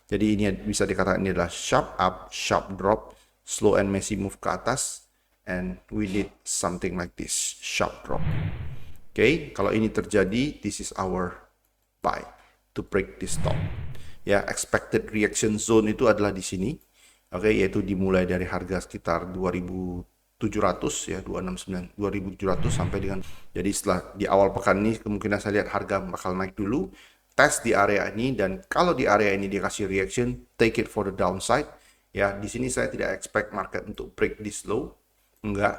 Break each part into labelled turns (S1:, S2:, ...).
S1: Jadi ini bisa dikatakan ini adalah sharp up, sharp drop, slow and messy move ke atas, and we need something like this, sharp drop. Oke, kalau ini terjadi, this is our buy to break this top. Ya, expected reaction zone itu adalah di sini. Oke, yaitu dimulai dari harga sekitar 2.700 ya, 269, 2.700 sampai dengan, jadi setelah di awal pekan ini kemungkinan saya lihat harga bakal naik dulu, tes di area ini, dan kalau di area ini dikasih reaction, take it for the downside. Ya, di sini saya tidak expect market untuk break this low. Enggak.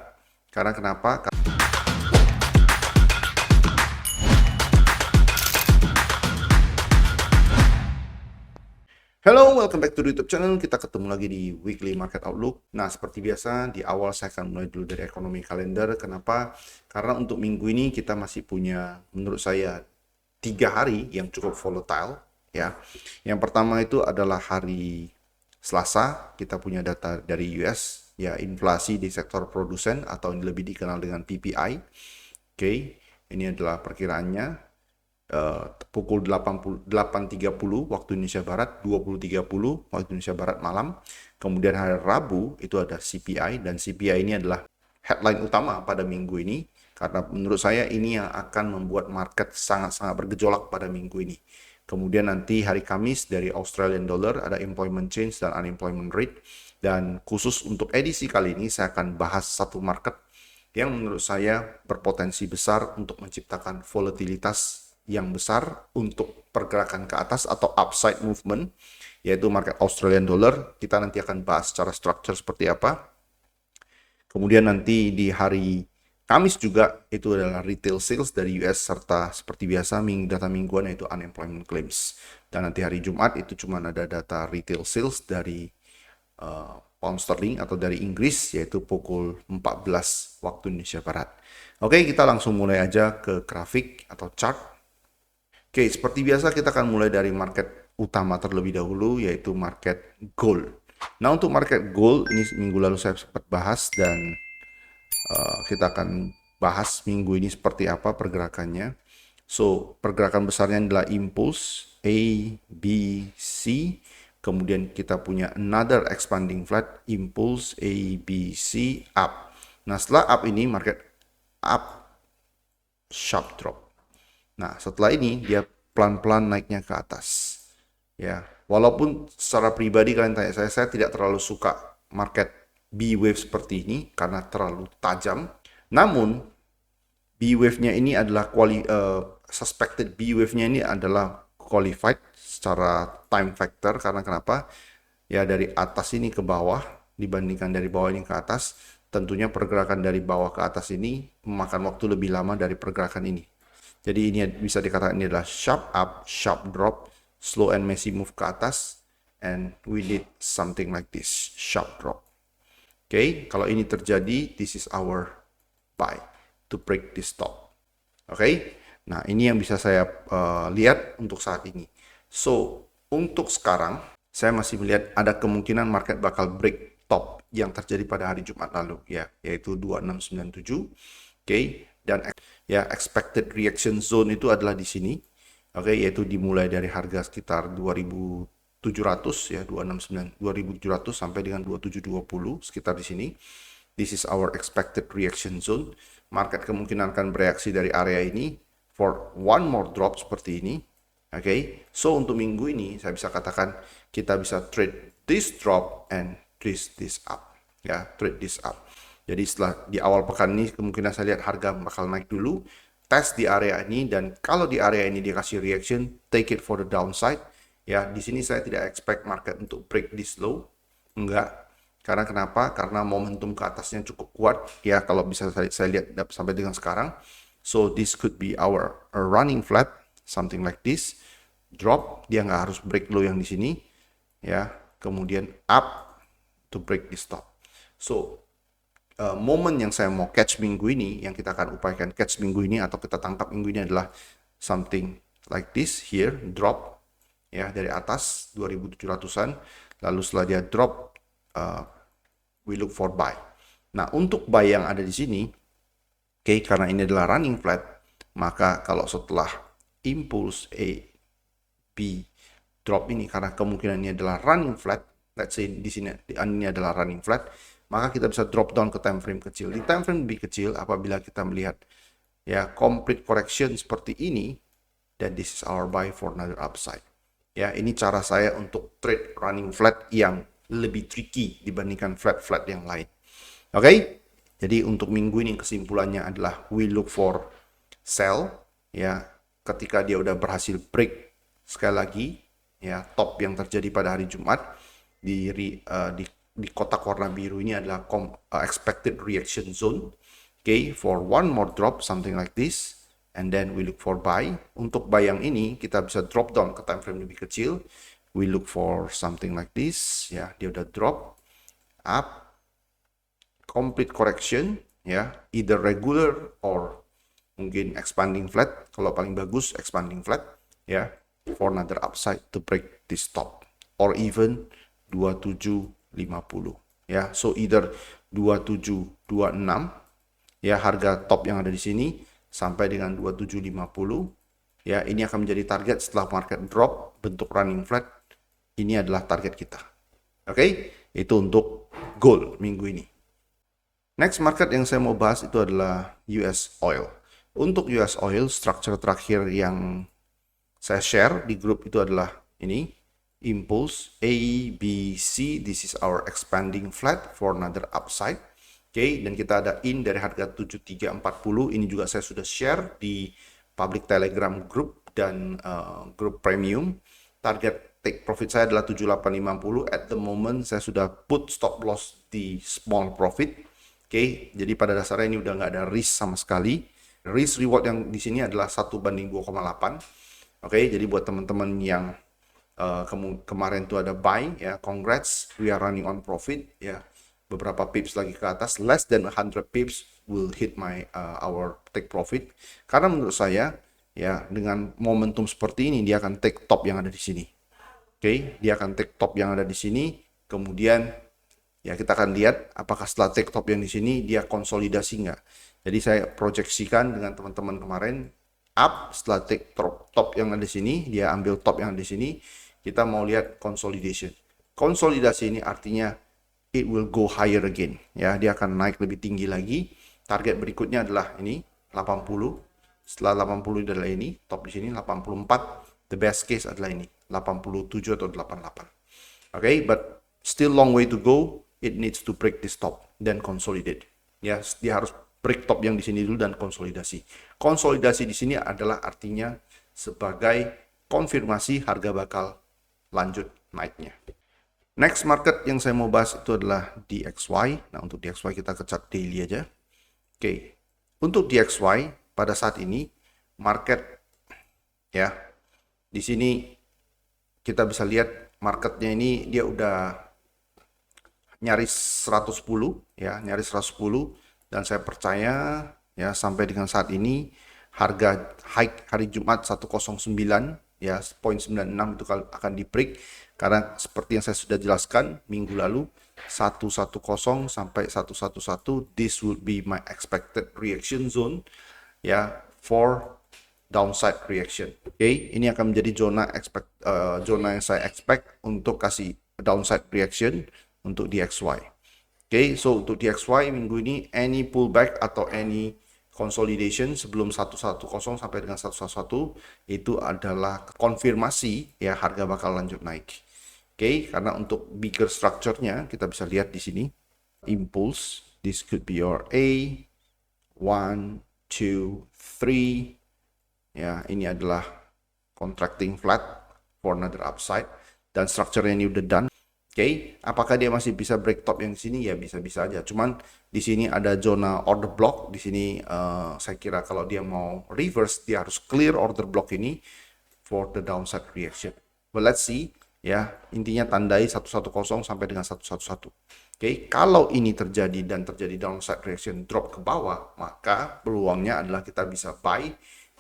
S1: Karena kenapa? Hello, welcome back to the YouTube channel. Kita ketemu lagi di Weekly Market Outlook. Nah, seperti biasa, di awal saya akan mulai dulu dari ekonomi kalender. Kenapa? Karena untuk minggu ini kita masih punya, menurut saya, 3 hari yang cukup volatile. Ya, yang pertama itu adalah hari Selasa. Kita punya data dari US, ya, inflasi di sektor produsen atau yang lebih dikenal dengan PPI. Oke, ini adalah perkiraannya. Pukul 8.30 waktu Indonesia Barat, 20.30 waktu Indonesia Barat malam. Kemudian hari Rabu itu ada CPI, dan CPI ini adalah headline utama pada minggu ini, karena menurut saya ini yang akan membuat market sangat-sangat bergejolak pada minggu ini. Kemudian nanti hari Kamis dari Australian Dollar ada employment change dan unemployment rate. Dan khusus untuk edisi kali ini saya akan bahas satu market yang menurut saya berpotensi besar untuk menciptakan volatilitas yang besar untuk pergerakan ke atas atau upside movement, yaitu market Australian Dollar. Kita nanti akan bahas secara structure seperti apa. Kemudian nanti di hari Kamis juga itu adalah retail sales dari US, serta seperti biasa data mingguan yaitu unemployment claims. Dan nanti hari Jumat itu cuma ada data retail sales dari pound sterling atau dari Inggris, yaitu pukul 14 waktu Indonesia Barat. Oke, kita langsung mulai aja ke grafik atau chart. Oke, seperti biasa kita akan mulai dari market utama terlebih dahulu, yaitu market gold. Nah, untuk market gold ini minggu lalu saya sempat bahas, dan kita akan bahas minggu ini seperti apa pergerakannya. So, pergerakan besarnya adalah impulse A, B, C. Kemudian kita punya another expanding flat, impulse A, B, C, up. Nah, setelah up ini market up, sharp drop. Nah, setelah ini dia pelan-pelan naiknya ke atas. Ya, walaupun secara pribadi kalian tanya saya tidak terlalu suka market B wave seperti ini karena terlalu tajam. Namun B wave-nya ini adalah suspected B wave-nya ini adalah qualified secara time factor. Karena kenapa? Ya, dari atas ini ke bawah dibandingkan dari bawah ini ke atas, tentunya pergerakan dari bawah ke atas ini memakan waktu lebih lama dari pergerakan ini. Jadi ini bisa dikatakan ini adalah sharp up, sharp drop, slow and messy move ke atas, and we need something like this, sharp drop. Oke, kalau ini terjadi, this is our buy to break this top. Oke, nah ini yang bisa saya lihat untuk saat ini. So, untuk sekarang, saya masih melihat ada kemungkinan market bakal break top yang terjadi pada hari Jumat lalu, ya, yaitu 2697. Oke, dan ya, expected reaction zone itu adalah di sini. Oke, yaitu dimulai dari harga sekitar 2.700 ya, 269, 2.700 sampai dengan 2.720 sekitar di sini. This is our expected reaction zone. Market kemungkinan akan bereaksi dari area ini for one more drop seperti ini. Oke, so untuk minggu ini saya bisa katakan kita bisa trade this drop and trace this up. Ya, trade this up. Jadi setelah di awal pekan ini kemungkinan saya lihat harga bakal naik dulu, tes di area ini, dan kalau di area ini dikasih reaction, take it for the downside. Ya, di sini saya tidak expect market untuk break this low. Enggak. Karena kenapa? Karena momentum ke atasnya cukup kuat. Ya, kalau bisa saya lihat sampai dengan sekarang. So, this could be our running flat, something like this. Drop, dia nggak harus break low yang di sini. Ya, kemudian up to break this top. So, momen yang saya mau catch minggu ini, yang kita akan upayakan catch minggu ini atau kita tangkap minggu ini adalah something like this here, drop ya dari atas 2700-an, lalu setelah dia drop we look for buy. Nah, untuk buy yang ada di sini, oke, karena ini adalah running flat, maka kalau setelah impulse A, B drop ini karena kemungkinan ini adalah running flat, let's say di sini ini adalah running flat, maka kita bisa drop down ke time frame kecil. Di time frame lebih kecil apabila kita melihat ya complete correction seperti ini, dan this is our buy for another upside. Ya, ini cara saya untuk trade running flat yang lebih tricky dibandingkan flat-flat yang lain. Oke? Jadi untuk minggu ini kesimpulannya adalah we look for sell ya ketika dia udah berhasil break sekali lagi ya top yang terjadi pada hari Jumat di kotak warna biru ini adalah expected reaction zone. Okay, for one more drop something like this and then we look for buy. Untuk buy yang ini kita bisa drop down ke time frame lebih kecil. We look for something like this ya, dia udah drop up complete correction ya, either regular or mungkin expanding flat. Kalau paling bagus expanding flat ya, for another upside to break this top or even 2750 ya. So either 2726 ya harga top yang ada di sini sampai dengan 2750 ya, ini akan menjadi target setelah market drop bentuk running flat. Ini adalah target kita. Oke, itu untuk gold minggu ini. Next market yang saya mau bahas itu adalah US oil. Untuk US oil, structure terakhir yang saya share di grup itu adalah ini, impulse A, B, C. This is our expanding flat for another upside. Oke, dan kita ada in dari harga 7340. Ini juga saya sudah share di public telegram group dan grup premium. Target take profit saya adalah 7850. At the moment saya sudah put stop loss di small profit. Oke, jadi pada dasarnya ini udah nggak ada risk sama sekali. Risk reward yang di sini adalah 1:2,8. Oke, jadi buat teman-teman yang kemarin tuh ada buy ya, congrats, we are running on profit ya. Beberapa pips lagi ke atas, less than 100 pips will hit our take profit. Karena menurut saya ya dengan momentum seperti ini dia akan take top yang ada di sini. Oke, dia akan take top yang ada di sini, kemudian ya kita akan lihat apakah setelah take top yang di sini dia konsolidasi nggak. Jadi saya proyeksikan dengan teman-teman kemarin up setelah take top yang ada di sini, dia ambil top yang ada di sini, kita mau lihat consolidation. Konsolidasi ini artinya it will go higher again ya, dia akan naik lebih tinggi lagi. Target berikutnya adalah ini 80. Setelah 80 adalah ini, top di sini 84. The best case adalah ini 87 atau 88. Oke, but still long way to go. It needs to break this top dan consolidate. Ya, dia harus break top yang di sini dulu dan konsolidasi. Konsolidasi di sini adalah artinya sebagai konfirmasi harga bakal lanjut naiknya. Next market yang saya mau bahas itu adalah DXY. Nah, untuk DXY kita ke chart daily aja. Oke. Untuk DXY pada saat ini market ya. Di sini kita bisa lihat marketnya ini dia udah nyaris 110 ya, nyaris 110, dan saya percaya ya sampai dengan saat ini harga high hari Jumat 109 ya 0.96 itu akan di break karena seperti yang saya sudah jelaskan minggu lalu 110 sampai 111, this would be my expected reaction zone ya for downside reaction. Oke, ini akan menjadi zona yang saya expect untuk kasih downside reaction untuk DXY. Oke, so untuk DXY minggu ini any pullback atau any consolidation sebelum 110 sampai dengan 111 itu adalah konfirmasi ya harga bakal lanjut naik. Oke, karena untuk bigger structure-nya kita bisa lihat di sini impulse, this could be your A 1 2 3 ya, ini adalah contracting flat for another upside dan structure-nya ini udah done. Oke, apakah dia masih bisa break top yang di sini? Ya bisa-bisa aja. Cuman di sini ada zona order block. Di sini saya kira kalau dia mau reverse, dia harus clear order block ini for the downside reaction. But let's see. Ya, intinya tandai 110 sampai dengan 111. Oke, kalau ini terjadi dan terjadi downside reaction drop ke bawah, maka peluangnya adalah kita bisa buy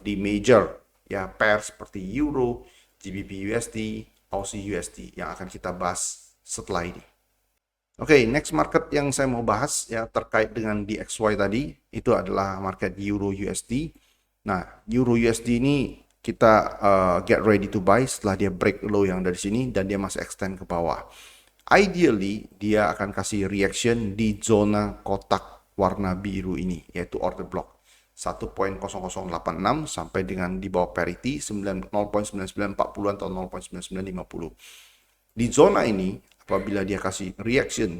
S1: di major ya pair seperti Euro, GBP USD, Aussie USD yang akan kita bahas setelah ini. Oke, next market yang saya mau bahas ya terkait dengan DXY tadi itu adalah market Euro USD. Nah, Euro USD ini kita get ready to buy setelah dia break low yang dari sini dan dia masih extend ke bawah. Ideally, dia akan kasih reaction di zona kotak warna biru ini, yaitu order block 1.0086 sampai dengan di bawah parity 0.9940 atau 0.9950. Di zona ini, apabila dia kasih reaction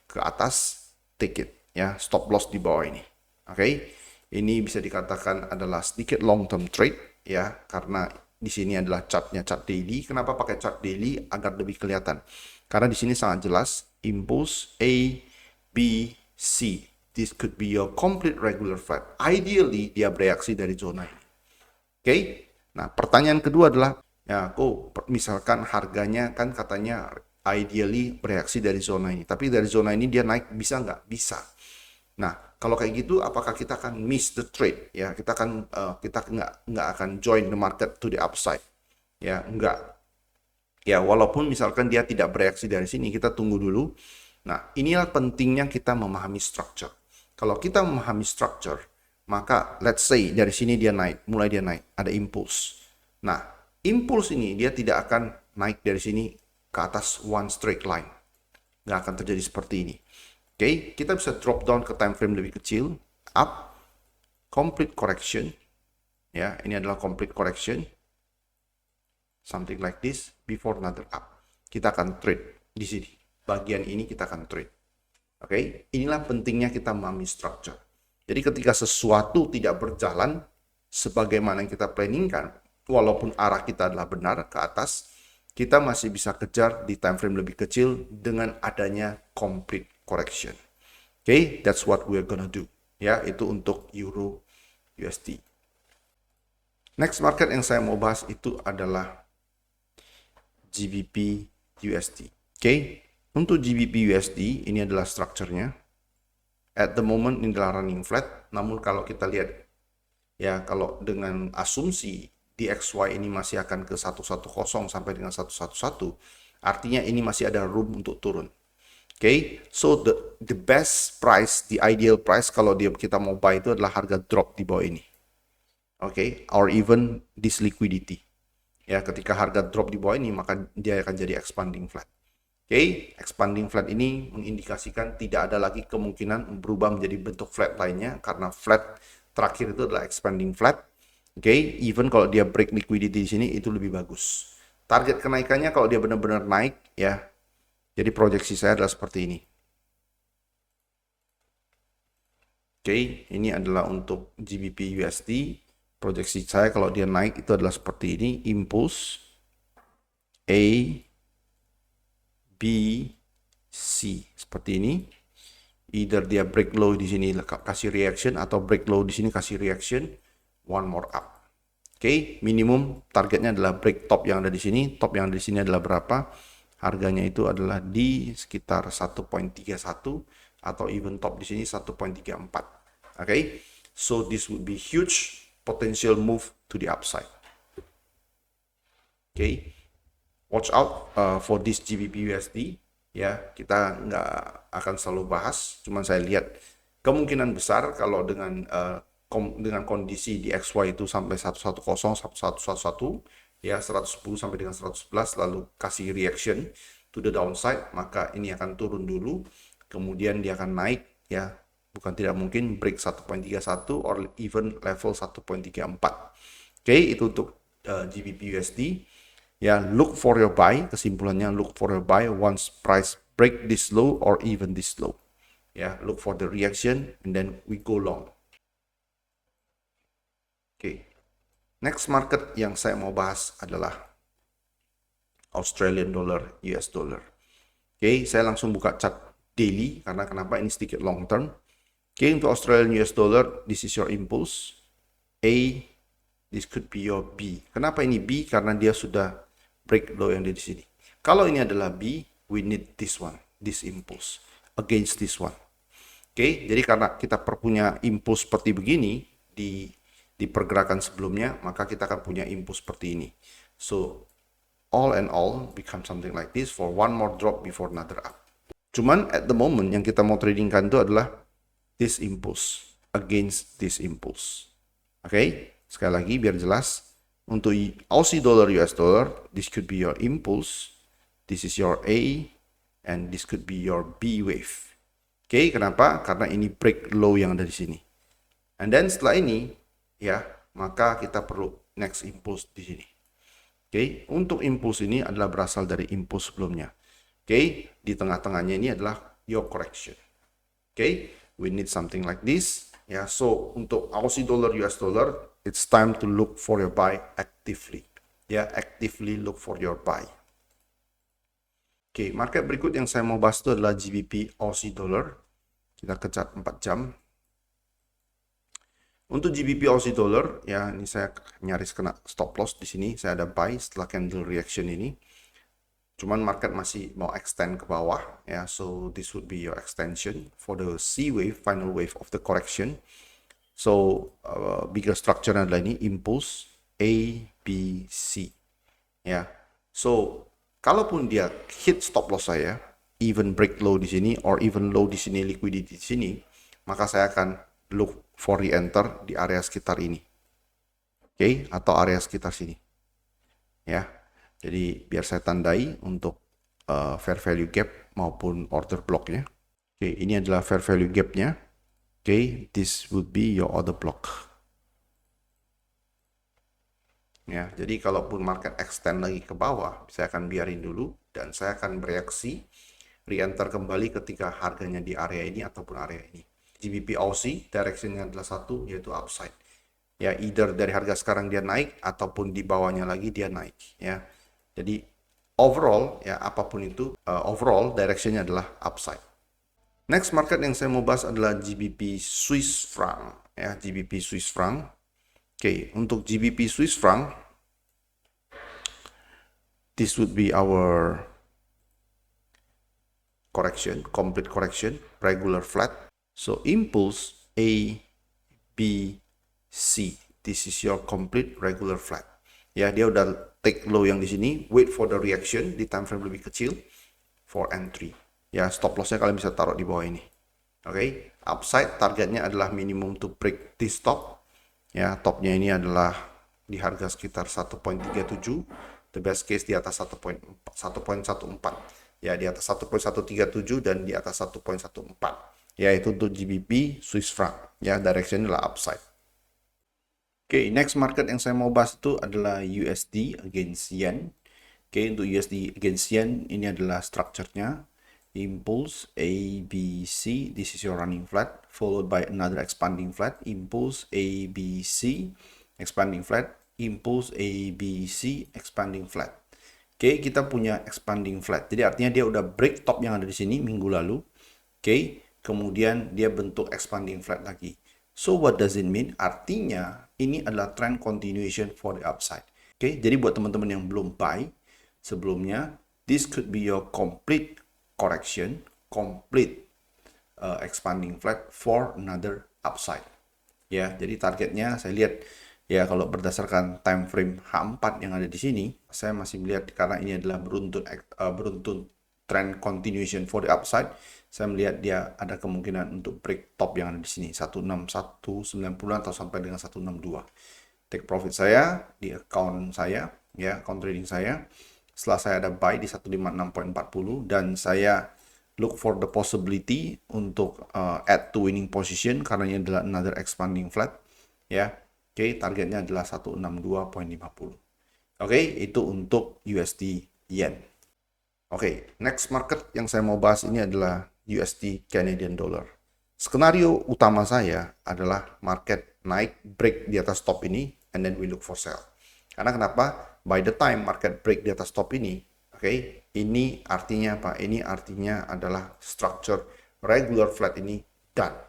S1: ke atas, take it, ya, stop loss di bawah ini. Oke, ini bisa dikatakan adalah sedikit long term trade, ya, karena di sini adalah chartnya chart daily. Kenapa pakai chart daily? Agar lebih kelihatan. Karena di sini sangat jelas impulse A, B, C. This could be your complete regular flat. Ideally dia bereaksi dari zona ini. Oke. Nah, pertanyaan kedua adalah ya, misalkan harganya kan katanya ideally bereaksi dari zona ini. Tapi dari zona ini dia naik bisa nggak? Bisa. Nah, kalau kayak gitu, apakah kita akan miss the trade? Ya, kita nggak akan join the market to the upside. Ya, nggak. Ya, walaupun misalkan dia tidak bereaksi dari sini, kita tunggu dulu. Nah, inilah pentingnya kita memahami structure. Kalau kita memahami structure, maka let's say dari sini dia naik, mulai dia naik, ada impulse. Nah, impulse ini dia tidak akan naik dari sini ke atas one straight line. Nggak akan terjadi seperti ini. Oke, kita bisa drop down ke time frame lebih kecil, up, complete correction. Ya, ini adalah complete correction. Something like this before another up. Kita akan trade di sini. Bagian ini kita akan trade. Oke, inilah pentingnya kita memahami structure. Jadi ketika sesuatu tidak berjalan sebagaimana yang kita planningkan, walaupun arah kita adalah benar ke atas, kita masih bisa kejar di time frame lebih kecil dengan adanya complete correction. Okay, that's what we're gonna do. Ya, itu untuk Euro USD. Next market yang saya mau bahas itu adalah GBP USD. Okay, untuk GBP USD ini adalah structure-nya. At the moment ini adalah running flat. Namun kalau kita lihat, ya kalau dengan asumsi DXY ini masih akan ke 110 sampai dengan 111, artinya ini masih ada room untuk turun. Okay, so the best price, the ideal price kalau kita mau buy itu adalah harga drop di bawah ini. Okay, or even this liquidity. Ya, ketika harga drop di bawah ini maka dia akan jadi expanding flat. Okay, expanding flat ini mengindikasikan tidak ada lagi kemungkinan berubah menjadi bentuk flat lainnya karena flat terakhir itu adalah expanding flat. Okay, even kalau dia break liquidity di sini itu lebih bagus. Target kenaikannya kalau dia benar-benar naik, ya. Jadi proyeksi saya adalah seperti ini. Oke, ini adalah untuk GBP USD. Proyeksi saya kalau dia naik itu adalah seperti ini. Impulse A, B, C. Seperti ini. Either dia break low di sini kasih reaction atau break low di sini kasih reaction. One more up. Oke, minimum targetnya adalah break top yang ada di sini. Top yang ada di sini adalah berapa? Harganya itu adalah di sekitar 1.31 atau even top di sini 1.34. Okay, so this would be huge potential move to the upside. Okay, watch out for this GBP USD. Ya, kita nggak akan selalu bahas, cuman saya lihat kemungkinan besar kalau dengan kondisi di XY itu sampai 110, 1111, ya 110 sampai dengan 111 lalu kasih reaction to the downside, maka ini akan turun dulu, kemudian dia akan naik, ya bukan tidak mungkin break 1.31 or even level 1.34. Oke, itu untuk GBP USD. Ya, look for your buy, kesimpulannya look for your buy once price break this low or even this low. Ya, look for the reaction and then we go long. Oke. Next market yang saya mau bahas adalah Australian dollar, US dollar. Oke, saya langsung buka chart daily karena kenapa ini sedikit long term. Oke, untuk Australian US dollar, this is your impulse. A, this could be your B. Kenapa ini B? Karena dia sudah break low yang ada di sini. Kalau ini adalah B, we need this one, this impulse against this one. Oke, jadi karena kita punya impulse seperti begini di pergerakan sebelumnya, maka kita akan punya impulse seperti ini. So, all and all become something like this for one more drop before another up. Cuman at the moment yang kita mau tradingkan itu adalah this impulse against this impulse. Oke, sekali lagi biar jelas. Untuk Aussie dollar US dollar, this could be your impulse, this is your A, and this could be your B wave. Oke, kenapa? Karena ini break low yang ada di sini. And then setelah ini, ya, maka kita perlu next impulse di sini. Oke, untuk impulse ini adalah berasal dari impulse sebelumnya. Oke, di tengah-tengahnya ini adalah your correction. Oke, we need something like this. Ya, so untuk Aussie dollar US dollar, it's time to look for your buy actively. Ya, actively look for your buy. Oke, market berikut yang saya mau bahas itu adalah GBP Aussie dollar. Kita kecat 4 jam. Untuk GBP Aussie dollar, ya ini saya nyaris kena stop loss di sini. Saya ada buy setelah candle reaction ini. Cuman market masih mau extend ke bawah, ya. So this would be your extension for the C wave, final wave of the correction. So bigger structure adalah ini impulse A, B, C, ya. So kalaupun dia hit stop loss saya, even break low di sini or even low di sini, liquidity di sini, maka saya akan look for re-enter di area sekitar ini, oke, atau area sekitar sini, ya. Jadi biar saya tandai untuk fair value gap maupun order blocknya. Oke, ini adalah fair value gapnya. Oke, this would be your order block. Ya, jadi kalaupun market extend lagi ke bawah, saya akan biarin dulu dan saya akan bereaksi re-enter kembali ketika harganya di area ini ataupun area ini. GBP Aussie directionnya adalah satu, yaitu upside. Ya, either dari harga sekarang dia naik ataupun di bawahnya lagi dia naik, ya. Jadi overall, ya apapun itu, overall directionnya adalah upside. Next market yang saya mau bahas adalah GBP Swiss franc, ya, GBP Swiss franc. Oke, untuk GBP Swiss franc, this would be our correction, complete correction, regular flat. So impulse A, B, C. This is your complete regular flat. Ya, dia udah take low yang di sini, wait for the reaction di time frame lebih kecil for entry. Ya, stop lossnya kalian bisa taruh di bawah ini. Oke, upside targetnya adalah minimum to break this top. Ya, topnya ini adalah di harga sekitar 1.37. The best case di atas 1.14. Ya, di atas 1.137 dan di atas 1.14. Ya, itu untuk GBP Swiss franc. Ya, direction adalah upside. Oke, next market yang saya mau bahas itu adalah USD against Yen. Oke, untuk USD against Yen, ini adalah structure-nya. Impulse A, B, C. This is your running flat, followed by another expanding flat. Impulse A, B, C, expanding flat. Impulse A, B, C, expanding flat. Oke, kita punya expanding flat. Jadi artinya dia udah break top yang ada di sini minggu lalu. Oke, kemudian dia bentuk expanding flat lagi. So what does it mean? Artinya ini adalah trend continuation for the upside. Oke, jadi buat teman-teman yang belum buy sebelumnya, this could be your complete correction, complete expanding flat for another upside. Ya, jadi targetnya saya lihat ya kalau berdasarkan time frame H4 yang ada di sini, saya masih melihat karena ini adalah beruntun trend continuation for the upside, saya melihat dia ada kemungkinan untuk break top yang ada di sini 16190 atau sampai dengan 162. Take profit saya di account saya, ya, account trading saya. Setelah saya ada buy di 156.40 dan saya look for the possibility untuk add to winning position karena ini adalah another expanding flat, ya. Oke, targetnya adalah 162.50. Oke, itu untuk USD Yen. Oke, next market yang saya mau bahas ini adalah USD Canadian Dollar. Skenario utama saya adalah market naik, break di atas top ini, and then we look for sell. Karena kenapa? By the time market break di atas top ini, oke, ini artinya apa? Ini artinya adalah structure regular flat ini done.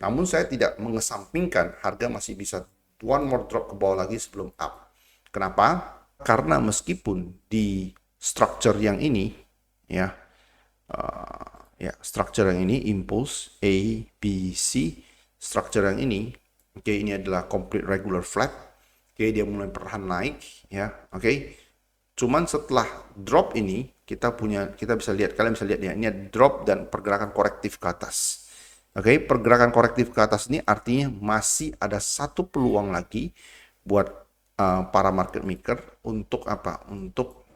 S1: Namun saya tidak mengesampingkan harga masih bisa one more drop ke bawah lagi sebelum up. Kenapa? Karena meskipun di structure yang ini, ya, structure yang ini impulse A, B, C, structure yang ini, oke, ini adalah complete regular flat, oke, dia mulai perlahan naik, ya, oke. Cuman setelah drop ini kita bisa lihat, kalian bisa lihat ya, ini ada drop dan pergerakan korektif ke atas. Oke, pergerakan korektif ke atas ini artinya masih ada satu peluang lagi buat para market maker untuk apa? Untuk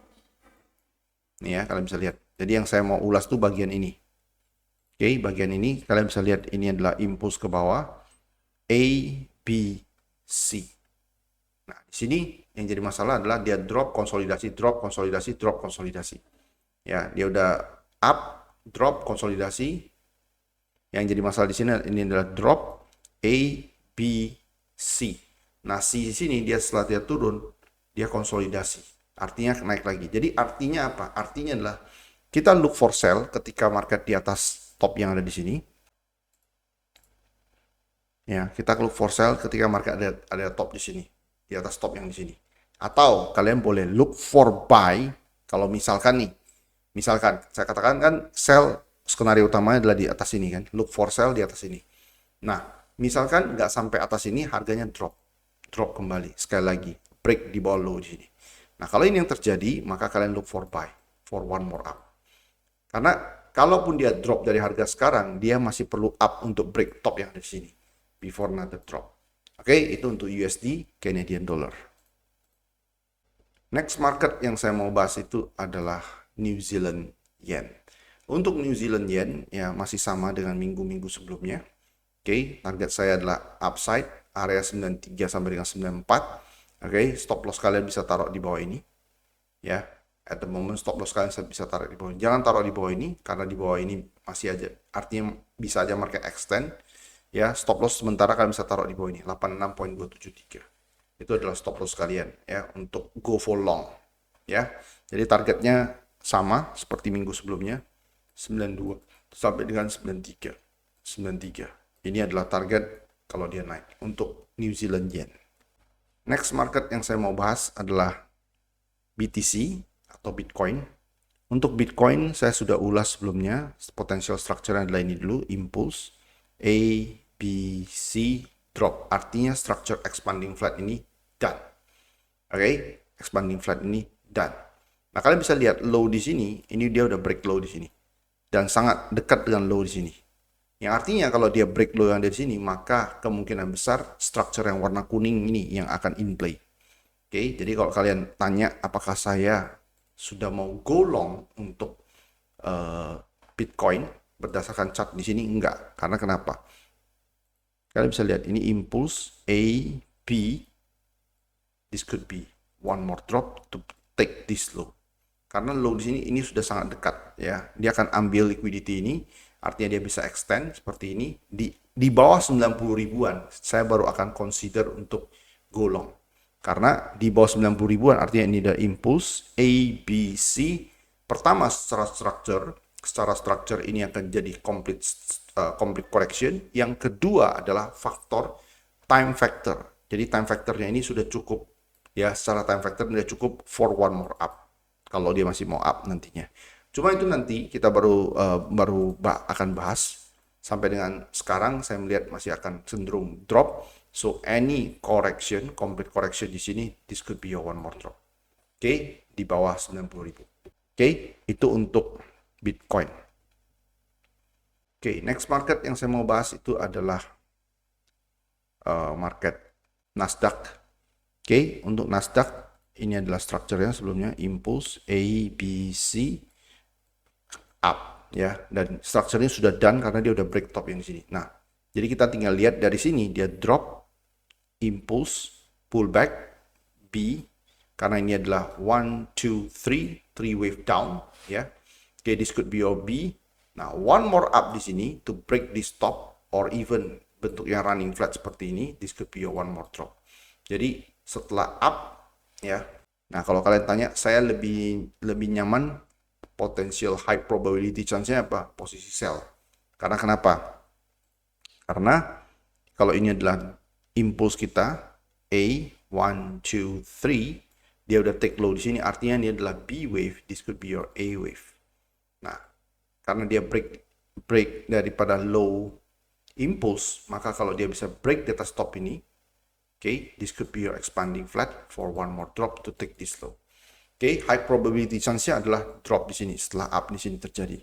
S1: nih ya, kalian bisa lihat. Jadi yang saya mau ulas tuh bagian ini. Oke, bagian ini kalian bisa lihat ini adalah impuls ke bawah A, B, C. Nah, di sini yang jadi masalah adalah dia drop, konsolidasi, drop, konsolidasi, drop, konsolidasi. Ya, dia udah up, drop, konsolidasi. Yang jadi masalah di sini ini adalah drop A, B, C. Nah, C di sini dia setelah dia turun, dia konsolidasi. Artinya naik lagi. Jadi artinya apa? Artinya adalah kita look for sell ketika market di atas top yang ada di sini. Ya, kita look for sell ketika market ada top di sini, di atas top yang di sini. Atau kalian boleh look for buy kalau misalkan nih, misalkan saya katakan kan sell skenario utamanya adalah di atas ini kan, look for sell di atas ini. Nah, misalkan nggak sampai atas ini harganya drop kembali sekali lagi, break di bawah low di sini. Nah, kalau ini yang terjadi, maka kalian look for buy for one more up. Karena kalaupun dia drop dari harga sekarang, dia masih perlu up untuk break top yang ada di sini before another drop. Oke, itu untuk USD Canadian dollar. Next market yang saya mau bahas itu adalah New Zealand Yen. Untuk New Zealand Yen ya masih sama dengan minggu-minggu sebelumnya. Oke, target saya adalah upside area 93 sampai dengan 94. Oke, stop loss kalian bisa taruh di bawah ini. Ya, at the moment stop loss kalian bisa taruh di bawah ini. Jangan taruh di bawah ini karena di bawah ini masih aja artinya bisa aja market extend. Ya, stop loss sementara kalian bisa taruh di bawah ini 86.273. Itu adalah stop loss kalian ya untuk go for long ya. Jadi targetnya sama seperti minggu sebelumnya 92 sampai dengan 93. 93. Ini adalah target kalau dia naik untuk New Zealand Yen. Next market yang saya mau bahas adalah BTC atau Bitcoin. Untuk Bitcoin saya sudah ulas sebelumnya, potential structure adalah ini dulu, impulse A, B, C, drop. Artinya structure expanding flat ini done. Oke, expanding flat ini done. Nah, kalian bisa lihat low di sini, ini dia udah break low di sini. Dan sangat dekat dengan low di sini. Yang artinya kalau dia break low yang ada di sini, maka kemungkinan besar structure yang warna kuning ini yang akan in play. Oke, jadi kalau kalian tanya apakah saya sudah mau go long untuk Bitcoin berdasarkan chart di sini, enggak. Karena kenapa? Kalian bisa lihat ini impulse A, B. This could be one more drop to take this low. Karena low di sini ini sudah sangat dekat ya. Dia akan ambil liquidity ini, artinya dia bisa extend seperti ini di bawah 90 ribuan. Saya baru akan consider untuk go long. Karena di bawah 90 ribuan artinya ini ada impulse A, B, C. Pertama secara structure ini akan jadi complete correction. Yang kedua adalah faktor time factor. Jadi time factornya ini sudah cukup ya, secara time factor sudah cukup for one more up. Kalau dia masih mau up nantinya. Cuma itu nanti kita baru akan bahas. Sampai dengan sekarang saya melihat masih akan cenderung drop. So any correction, complete correction di sini, this could be your one more drop. Oke, di bawah 90.000. Oke, itu untuk Bitcoin. Oke, next market yang saya mau bahas itu adalah market Nasdaq. Oke, untuk Nasdaq ini adalah strukturnya sebelumnya impulse A, B, C, up ya, dan strukturnya sudah done karena dia udah break top yang di sini. Nah, jadi kita tinggal lihat dari sini dia drop, impulse, pullback, B, karena ini adalah 1, 2, 3 wave down ya. Okay, this could be your B. Nah, one more up di sini to break this top or even bentuk yang running flat seperti ini, this could be your one more drop. Jadi setelah up ya. Nah, kalau kalian tanya saya lebih nyaman potential high probability chance-nya apa? Posisi sell. Karena kenapa? Karena kalau ini adalah impulse kita A 1 2 3, dia udah take low di sini, artinya ini adalah B wave, this could be your A wave. Nah, karena dia break daripada low impulse, maka kalau dia bisa break di atas top ini, okay, this could be your expanding flat for one more drop to take this low. Okay, high probability chance-nya adalah drop di sini setelah up di sini terjadi.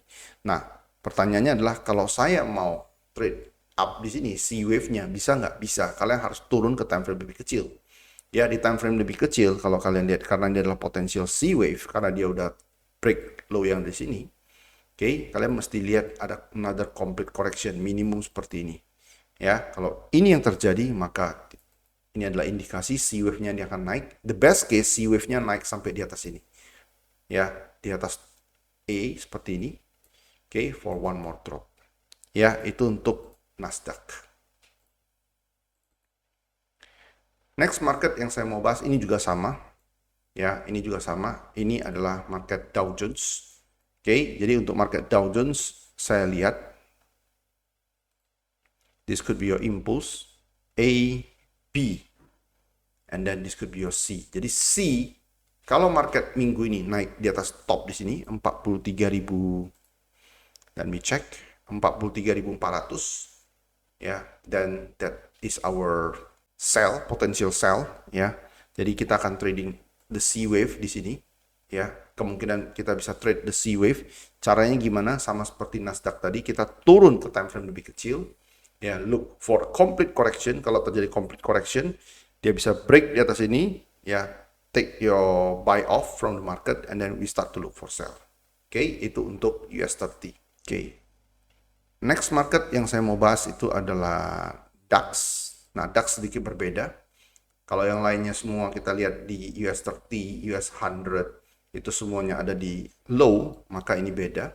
S1: Nah, pertanyaannya adalah kalau saya mau trade up di sini, C wave-nya bisa nggak? Bisa. Kalian harus turun ke time frame lebih kecil. Ya, di time frame lebih kecil, kalau kalian lihat, karena dia adalah potential C wave, karena dia udah break low yang di sini. Oke, kalian mesti lihat ada another complete correction minimum seperti ini. Ya, kalau ini yang terjadi, maka ini adalah indikasi C wave-nya dia akan naik. The best case, C wave-nya naik sampai di atas ini. Ya, di atas A seperti ini. Oke, for one more drop. Ya, itu untuk Nasdaq. Next market yang saya mau bahas ini juga sama. Ya, ini juga sama. Ini adalah market Dow Jones. Oke, jadi untuk market Dow Jones saya lihat this could be your impulse A, B, and then this could be your C. Jadi C, kalau market minggu ini naik di atas top di sini 43.000, dan we check 43.400, ya, dan that is our sell, potential sell, ya. Jadi kita akan trading the C wave di sini, ya. Kemungkinan kita bisa trade the C wave. Caranya gimana? Sama seperti Nasdaq tadi, kita turun ke time frame lebih kecil, ya, look for complete correction. Kalau terjadi complete correction, dia bisa break di atas ini, ya, take your buy off from the market, and then we start to look for sell. Oke, itu untuk US30. Oke. Next market yang saya mau bahas itu adalah DAX. Nah, DAX sedikit berbeda. Kalau yang lainnya semua kita lihat di US30, US 100, itu semuanya ada di low, maka ini beda.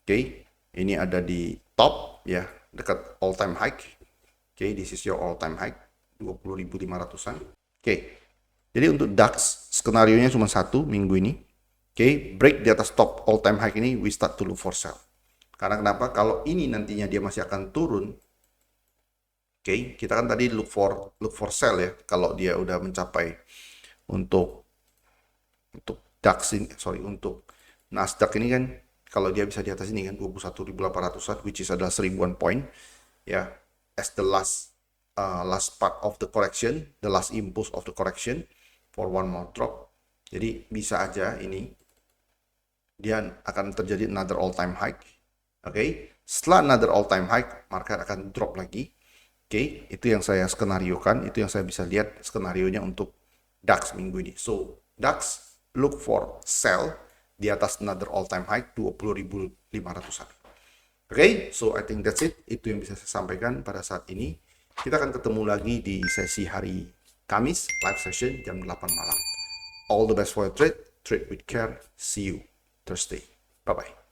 S1: Oke, ini ada di top, ya, dekat all time high. Oke, this is your all time high, 20.500-an. Oke, jadi untuk DAX, skenario-nya cuma satu minggu ini. Oke, break di atas top all time high ini, we start to look for sell. Karena kenapa? Kalau ini nantinya dia masih akan turun, oke, kita kan tadi look for sell ya. Kalau dia udah mencapai untuk DAX ini, untuk Nasdaq ini kan, kalau dia bisa di atas ini kan 21.800-an, which is adalah 1000-an poin, ya, as the last part of the correction, the last impulse of the correction for one more drop. Jadi bisa aja ini dia akan terjadi another all time high. Oke, setelah another all time high, market akan drop lagi. Oke, itu yang saya skenariokan, itu yang saya bisa lihat skenarionya untuk DAX minggu ini. So, DAX look for sell di atas another all time high 20.500-an. Oke, so I think that's it. Itu yang bisa saya sampaikan pada saat ini. Kita akan ketemu lagi di sesi hari Kamis, live session jam 8 malam. All the best for your trade. Trade with care. See you Thursday. Bye-bye.